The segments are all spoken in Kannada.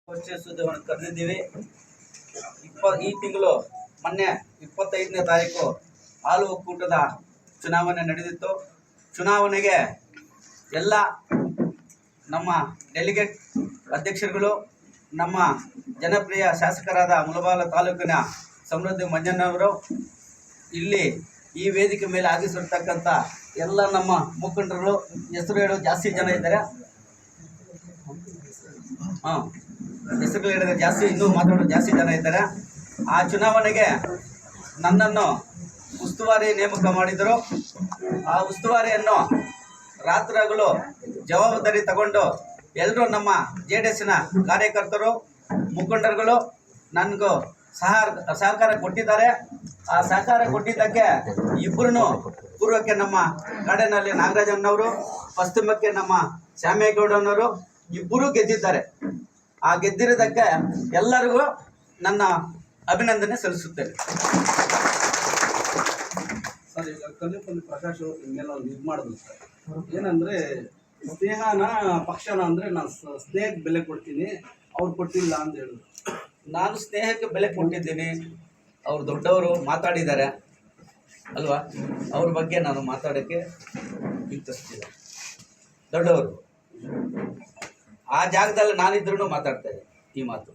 ಸುದ್ದಿಯನ್ನು ಕರೆದಿದ್ದೀವಿ. ಈ ತಿಂಗಳು ಮೊನ್ನೆ 25ನೇ ತಾರೀಕು ಹಾಲು ಒಕ್ಕೂಟದ ಚುನಾವಣೆ ನಡೆದಿತ್ತು. ಚುನಾವಣೆಗೆ ಎಲ್ಲ ನಮ್ಮ ಡೆಲಿಗೇಟ್ ಅಧ್ಯಕ್ಷರುಗಳು, ನಮ್ಮ ಜನಪ್ರಿಯ ಶಾಸಕರಾದ ಮುಳಬಾಗಿಲು ತಾಲೂಕಿನ ಸಮೃದ್ಧಿ ಮಂಜಣ್ಣವರು, ಇಲ್ಲಿ ಈ ವೇದಿಕೆ ಮೇಲೆ ಆಗಿಸಿರ್ತಕ್ಕಂಥ ಎಲ್ಲ ನಮ್ಮ ಮುಖಂಡರು, ಹೆಸರು ಹೇಳೋ ಜಾಸ್ತಿ ಜನ ಇದ್ದಾರೆ. ಹೆಸರು ಹೇಳಿದ್ರೆ ಜಾಸ್ತಿ, ಇನ್ನೂ ಮಾತಾಡೋದು ಜಾಸ್ತಿ ಜನ ಇದ್ದಾರೆ. ಆ ಚುನಾವಣೆಗೆ ನನ್ನನ್ನು ಉಸ್ತುವಾರಿ ನೇಮಕ ಮಾಡಿದರು. ಆ ಉಸ್ತುವಾರಿಯನ್ನು ರಾತ್ರಿಗಳು ಜವಾಬ್ದಾರಿ ತಗೊಂಡು ಎಲ್ಲರೂ ನಮ್ಮ JDSನ ಕಾರ್ಯಕರ್ತರು, ಮುಖಂಡರುಗಳು ನನಗೂ ಸಹಕಾರ ಕೊಟ್ಟಿದ್ದಾರೆ. ಆ ಸಹಕಾರ ಕೊಟ್ಟಿದ್ದಕ್ಕೆ ಇಬ್ಬರೂ ಪೂರ್ವಕ್ಕೆ ನಮ್ಮ ಕಡೆಯಲ್ಲಿ ನಾಗರಾಜಣ್ಣವರು, ಪಶ್ಚಿಮಕ್ಕೆ ನಮ್ಮ ಶ್ಯಾಮೇಗೌಡನವರು ಇಬ್ಬರೂ ಗೆದ್ದಿದ್ದಾರೆ. ಆ ಗೆದ್ದಿರೋದಕ್ಕೆ ಎಲ್ಲರಿಗೂ ನನ್ನ ಅಭಿನಂದನೆ ಸಲ್ಲಿಸುತ್ತೇನೆ. ಸರ್, ಈಗ ಕಲ್ಲಿಪಲ್ಲಿ ಪ್ರಕಾಶ್ ಅವರು ಹಿಂಗೆಲ್ಲ ಒಂದು ಇದು ಮಾಡಿದ್ರು ಸರ್. ಏನಂದರೆ ಸ್ನೇಹನ ಪಕ್ಷನ ಅಂದರೆ ನಾನು ಸ್ನೇಹಕ್ಕೆ ಬೆಲೆ ಕೊಡ್ತೀನಿ, ಅವ್ರು ಕೊಟ್ಟಿಲ್ಲ ಅಂತ ಹೇಳಿದ್ರು. ನಾನು ಸ್ನೇಹಕ್ಕೆ ಬೆಲೆ ಕೊಟ್ಟಿದ್ದೀನಿ. ಅವರು ದೊಡ್ಡವರು ಮಾತಾಡಿದ್ದಾರೆ ಅಲ್ವಾ, ಅವ್ರ ಬಗ್ಗೆ ನಾನು ಮಾತಾಡೋಕ್ಕೆ ಇಂತಿಸ್ತಿಲ್ಲ. ದೊಡ್ಡವರು ಆ ಜಾಗದಲ್ಲಿ ನಾನಿದ್ರೂ ಮಾತಾಡ್ತಾ ಇದ್ದೆ. ಈ ಮಾತು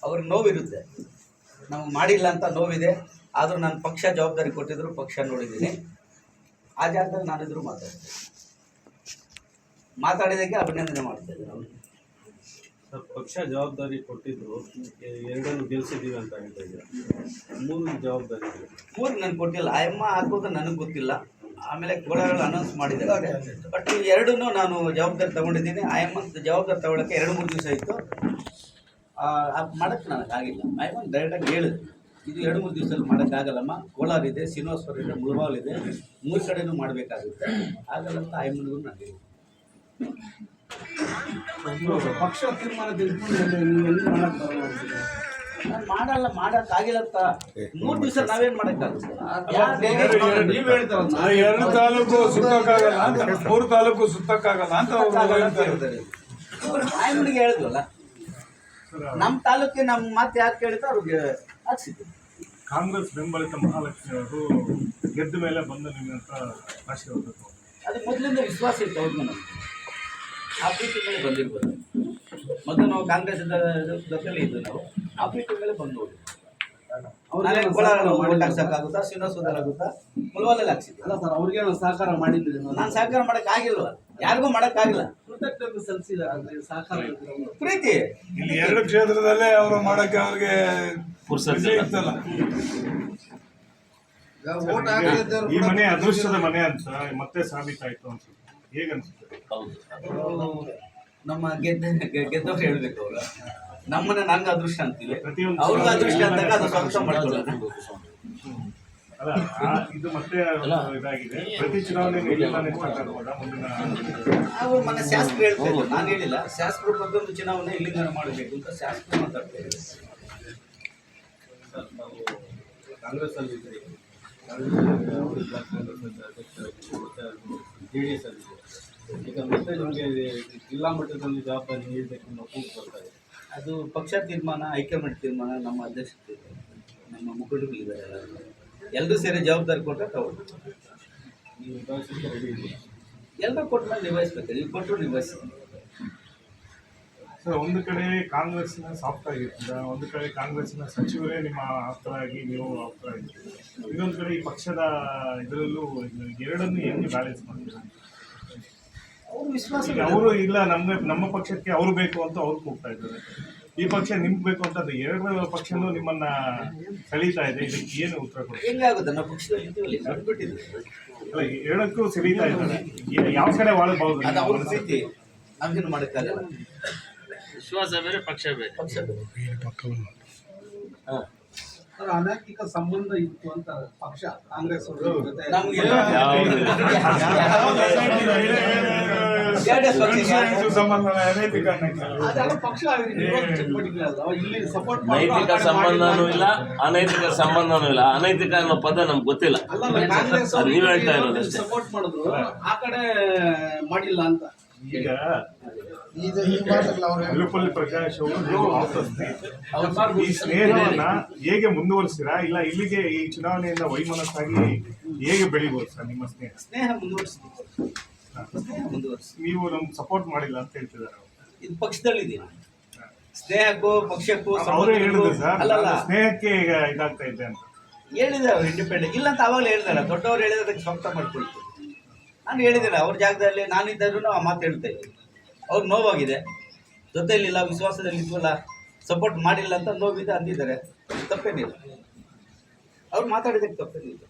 ಅವ್ರಿಗೆ ನೋವಿರುತ್ತೆ, ನಮಗೆ ಮಾಡಿಲ್ಲ ಅಂತ ನೋವಿದೆ. ಆದರೂ ನಾನು ಪಕ್ಷ ಜವಾಬ್ದಾರಿ ಕೊಟ್ಟಿದ್ರು, ಪಕ್ಷ ನೋಡಿದ್ದೀನಿ. ಆ ಜಾಗದಲ್ಲಿ ನಾನಿದ್ರು ಮಾತಾಡಿದ್ದಕ್ಕೆ ಅಭಿನಂದನೆ ಮಾಡ್ತಾ ಇದ್ದೀನಿ. ಅವರು ಪಕ್ಷ ಜವಾಬ್ದಾರಿ ಕೊಟ್ಟಿದ್ರು, ಎರಡನ್ನು ಗೆಲ್ಸಿದ್ದೀವಿ ಅಂತ ಹೇಳ್ತಾ ಇದ್ದಾರೆ. ಮೂರು ಜವಾಬ್ದಾರಿ ನನಗೆ ಕೊಟ್ಟಿಲ್ಲ. ಆಯಮ್ಮ ಹಾಕೋದು ನನಗೆ ಗೊತ್ತಿಲ್ಲ. ಆಮೇಲೆ ಕೋಲಾರಲ್ಲಿ ಅನೌನ್ಸ್ ಮಾಡಿದ್ದಾರೆ. ಬಟ್ ಎರಡೂ ನಾನು ಜವಾಬ್ದಾರಿ ತೊಗೊಂಡಿದ್ದೀನಿ. ಆಯಮ್ಮನ ಜವಾಬ್ದಾರಿ ತಗೊಳ್ಳೋಕ್ಕೆ 2-3 ದಿವಸ ಇತ್ತು. ಮಾಡೋಕ್ಕೆ ನನಗಾಗಿಲ್ಲ. ಆಯಮ್ಮನ ಡೈರೆಕ್ಟಾಗಿ ಹೇಳಿದ್ರು, ಇದು 2-3 ದಿವಸದಲ್ಲಿ ಮಾಡೋಕ್ಕಾಗಲ್ಲಮ್ಮ, ಕೋಲಾರ ಇದೆ, ಶ್ರೀನಿವಾಸಪುರ ಇದೆ, ಮುಳಬಾಗಿಲು ಇದೆ, 3 ಕಡೆನೂ ಮಾಡಬೇಕಾಗುತ್ತೆ, ಆಗಲ್ಲ ಅಂತ ಆಯಮ್ಮನಿಗೂ ನಾನು ಹೇಳಿದೆ. ಪಕ್ಷ ತೀರ್ಮಾನ ತೆಗೆದುಕೊಂಡು ನೀವು ನಾನು ಮಾಡೋಕ್ಕಾಗಿಲ್ಲ ಅಂತ 3 ದಿವಸ ನಾವೇನು ಮಾಡೋಕ್ಕಾಗುತ್ತೆ? ನೀವು ಹೇಳ್ತಾರಲ್ಲ, 2 ತಾಲೂಕು ಸುತ್ತಕ್ಕಾಗಲ್ಲ ಅಂತ, 3 ತಾಲೂಕು ಸುತ್ತಕ್ಕಾಗಲ್ಲ ಅಂತ ಆಯಮ್ಮನಿಗೆ ಹೇಳಿದ್ವಲ್ಲ, ನಮ್ಮ ತಾಲೂಕಿಗೆ ನಮ್ಮ ಮಾತು ಯಾಕೆ ಕೇಳಿದ್ರು ಅವ್ರಿಗೆ ಹಾಕ್ಸಿದ್ವಿ. ಕಾಂಗ್ರೆಸ್ ಬೆಂಬಲಿತ ಮಹಾಲಕ್ಷ್ಮಿ ಅವರು ಗೆದ್ದ ಮೇಲೆ ಬಂದು ನಿಮ್ಮ ಹತ್ರ ಆಶೀರ್ವಾದ. ಅದು ಮೊದಲಿಂದ ವಿಶ್ವಾಸ ಇತ್ತು ಅವ್ರಿಗೆ. ನಮಗೆ ಆ ಪ್ರೀತಿ ಮೇಲೆ ಬಂದಿರ್ಬೋದು. ಮೊದಲು ನಾವು ಕಾಂಗ್ರೆಸ್ ಜೊತೆಲಿ ಇದ್ದು, ನಾವು ಆ ಪ್ರೀತಿ ಮೇಲೆ ಬಂದು ಹೋಗಿ ಕೋಲಾರ ಓಟ್ ಹಾಕ್ಸೋಕ್ಕಾಗುತ್ತಾ, ಶ್ರೀನಿವಾಸದಲ್ಲಿ ಆಗುತ್ತಾ, ಮುಳಬಾಗಿಲಲ್ಲಿ ಹಾಕ್ಸಿದ್ವಿ. ಅಲ್ಲ ಸರ್, ಅವ್ರಿಗೆ ಸಹಕಾರ ಮಾಡಿದ್ರಿ. ನಾನು ಸಹಕಾರ ಮಾಡೋಕ್ಕಾಗಿಲ್ವ, ಯಾರಿಗೂ ಮಾಡೋಕ್ಕಾಗಿಲ್ಲ. ಕೃತಜ್ಞತೆ ಸಲ್ಲಿಸಿದ್ದಾರೆ ಸಹಕಾರ ಪ್ರೀತಿ. ಇಲ್ಲಿ 2 ಕ್ಷೇತ್ರದಲ್ಲೇ ಅವರು ಮಾಡೋಕ್ಕೆ ಅವ್ರಿಗೆ ಇರ್ತಲ್ಲ. ಈ ಮನೆ ಅದೃಷ್ಟದ ಮನೆ ಅಂತ ಮತ್ತೆ ಸಾಬೀತಾಯ್ತು ಅನ್ಸುತ್ತೆ. ಹೇಗನ್ಸುತ್ತೆ? ನಮ್ಮ ಗೆದ್ದವ್ರು ಹೇಳ್ಬೇಕು. ಅವರು ನಮ್ಮನೆ ನಂಗೆ ಅದೃಷ್ಟ ಅಂತೀವಿ, ಅವ್ರಿಗೂ ಅದೃಷ್ಟ ಅಂದಾಗ ಅದು ಸ್ವಂತ ಮಾಡ್ಕೊಳ್ಳೋಣ. ಇದು ಮತ್ತೆ ಇದಾಗಿದೆ. ಪ್ರತಿ ಚುನಾವಣೆ ಅವ್ರು ಮೊನ್ನೆ ಶಾಸಕರು ಹೇಳ್ತಾ ಇದ್ರು, ನಾನು ಹೇಳಿಲ್ಲ. ಶಾಸಕರು ಪ್ರತಿಯೊಂದು ಚುನಾವಣೆ ಇಲ್ಲಿಂದ ಮಾಡಬೇಕು ಅಂತ ಶಾಸಕರು ಮಾತಾಡ್ತಾ ಇದ್ರು. ಕಾಂಗ್ರೆಸ್ ಅಲ್ಲಿ JDS ಅಲ್ಲಿ ಈಗ ಮತ್ತೆ ನಮಗೆ ಜಿಲ್ಲಾ ಮಟ್ಟದಲ್ಲಿ ಜವಾಬ್ದಾರಿ ನೀಡಬೇಕು ಅನ್ನೋ ಕೂಗು ಬರ್ತಾ ಇದೆ. ಅದು ಪಕ್ಷ ತೀರ್ಮಾನ, ಹೈಕಮಾಂಡ್ ತೀರ್ಮಾನ, ನಮ್ಮ ಅಧ್ಯಕ್ಷ ತೀರ್ಮಾನ, ನಮ್ಮ ಮುಖಂಡರುಗಳಿದ್ದಾರೆ. ಎಲ್ಲರೂ ಸೇರಿ ಜವಾಬ್ದಾರಿ ಕೊಟ್ಟರೆ ತಗೊಂಡು ನೀವು ನಿಭಾಯಿಸಲಿಕ್ಕೆ ರೆಡಿ ಇದೆ. ಎಲ್ಲರೂ ಕೊಟ್ಟು ಮೇಲೆ ನಿಭಾಯಿಸ್ಬೇಕು. ನೀವು ಕೊಟ್ಟರು ನಿಭಾಯಿಸಿ. ಸರ್, ಒಂದು ಕಡೆ ಕಾಂಗ್ರೆಸ್ನ ಸಾಫ್ಟ್ ಆಗಿರ್ತದೆ, ಒಂದು ಕಡೆ ಕಾಂಗ್ರೆಸ್ನ ಸಚಿವರೇ ನಿಮ್ಮ ಆಪ್ತರಾಗಿ ನೀವು ಆಪ್ತರಾಗಿರ್ತೀರಿ. ಇನ್ನೊಂದು ಕಡೆ ಈ ಪಕ್ಷದ ಇದರಲ್ಲೂ ಎರಡನ್ನೂ ಹೆಂಗೆ ಬ್ಯಾಲೆನ್ಸ್ ಮಾಡ್ತೀರಾ? ಅವರು ವಿಶ್ವಾಸ, ಅವರು ಇಲ್ಲ ನಮ್ಮ ಪಕ್ಷಕ್ಕೆ ಅವರು ಬೇಕು ಅಂತ ಅವ್ರು ಕೂಗ್ತಾ ಇದ್ದಾರೆ, ಈ ಪಕ್ಷ ನಿಮ್ಗೆ ಬೇಕು ಅಂತ. ಅದು 2 ಪಕ್ಷನೂ ನಿಮ್ಮನ್ನ ಸೆಳೀತಾ ಇದೆ. ಇದಕ್ಕೆ ಏನು ಉತ್ತರ ಕೊಡ್ತೀವಿ? ಹೆಂಗಾಗುತ್ತೆ? ನಾವು ಪಕ್ಷದಲ್ಲಿ ಇದ್ದೀವಲ್ಲ, ನಡ್ಬಿಟ್ಟಿದ್ವಿ. ಅಲ್ಲ, 2ಕ್ಕೂ ಸೆಳೀತಾ ಇದ್ದಾರೆ. ಯಾವ ಕಡೆ ವಾಳಬಹುದು? ಅದು ಅವ್ರ ಸ್ಥಿತಿ, ನಾವೇನು ಮಾಡೋಕ್ಕಾಗಲ್ಲ. ವಿಶ್ವಾಸ ಬೇರೆ, ಪಕ್ಷ ಬೇರೆ. ಪಕ್ಷ ಬೇರೆ. ಸರ್, ಅನೈತಿಕ ಸಂಬಂಧ ಇತ್ತು ಅಂತ ಪಕ್ಷ ಕಾಂಗ್ರೆಸ್ ನಮ್ಗೆ ಪಕ್ಷ ಇಲ್ಲಿ ಸಪೋರ್ಟ್ ನೈತಿಕ ಸಂಬಂಧನೂ ಇಲ್ಲ, ಅನೈತಿಕ ಸಂಬಂಧನೂ ಇಲ್ಲ. ಅನೈತಿಕ ಅನ್ನೋ ಪದ ನಮ್ಗೆ ಗೊತ್ತಿಲ್ಲ. ನೀವು ಹೇಳ್ತಾ ಇರೋದು ಸಪೋರ್ಟ್ ಮಾಡಿದ್ರು, ಆ ಕಡೆ ಮಾಡಿಲ್ಲ ಅಂತ. ಈಗ ಅಲ್ಲುಪಲ್ಲಿ ಪ್ರಕಾಶ್ ಅವರು ನೀವು ಆಪ್ತ ಸ್ನೇಹಿತರು. ಈ ಸ್ನೇಹವನ್ನ ಹೇಗೆ ಮುಂದುವರಿಸ್ತೀರಾ, ಇಲ್ಲ ಇಲ್ಲಿಗೆ ಈ ಚುನಾವಣೆಯಿಂದ ವೈಮನಸ್ಸಾಗಿ ಹೇಗೆ ಬೆಳಿಬೋದು ಸರ್ ನಿಮ್ಮ ಸ್ನೇಹ? ಸ್ನೇಹ ಮುಂದುವರಿಸ್ತೀವಿ. ಸ್ನೇಹ ಮುಂದುವರಿಸಿ. ನೀವು ನಮ್ಗೆ ಸಪೋರ್ಟ್ ಮಾಡಿಲ್ಲ ಅಂತ ಹೇಳ್ತಿದ್ದಾರೆ ಅವ್ರು. ಇದು ಪಕ್ಷದಲ್ಲಿದ್ದೀನಿ. ಸ್ನೇಹಕ್ಕೂ ಪಕ್ಷಕ್ಕೂ ಅವರೇ ಹೇಳಿದ್ರು ಸರ್, ಅಲ್ಲಲ್ಲ ನಾನು ಸ್ನೇಹಕ್ಕೆ ಈಗ ಇದಾಗ್ತಾ ಇದ್ದೆ ಅಂತ ಹೇಳಿದೆ ಅವ್ರು ಇಂಡಿಪೆಂಡೆಂಟ್ ಇಲ್ಲ ಅಂತ ಅವಾಗಲೇ ಹೇಳಿದಾರೆ. ದೊಡ್ಡವ್ರು ಹೇಳಿದ್ರೆ ಅದಕ್ಕೆ ಸ್ವಾಗತ ಮಾಡ್ಕೊಳ್ತೀವಿ. ನಾನು ಹೇಳಿದಿಲ್ಲ ಅವ್ರ ಜಾಗದಲ್ಲಿ ನಾನಿದ್ದರೂ ಆ ಮಾತು ಹೇಳ್ತಾ ಇದ್ದೆ. ಅವ್ರಿಗೆ ನೋವಾಗಿದೆ, ಜೊತೆಯಲ್ಲಿಲ್ಲ, ವಿಶ್ವಾಸದಲ್ಲಿ ಇದ್ವಲ್ಲ, ಸಪೋರ್ಟ್ ಮಾಡಿಲ್ಲ ಅಂತ ನೋವಿದೆ ಅಂದಿದ್ದಾರೆ. ತಪ್ಪೇನಿಲ್ಲ, ಅವ್ರು ಮಾತಾಡಿದಕ್ಕೆ ತಪ್ಪೇನಿಲ್ಲ.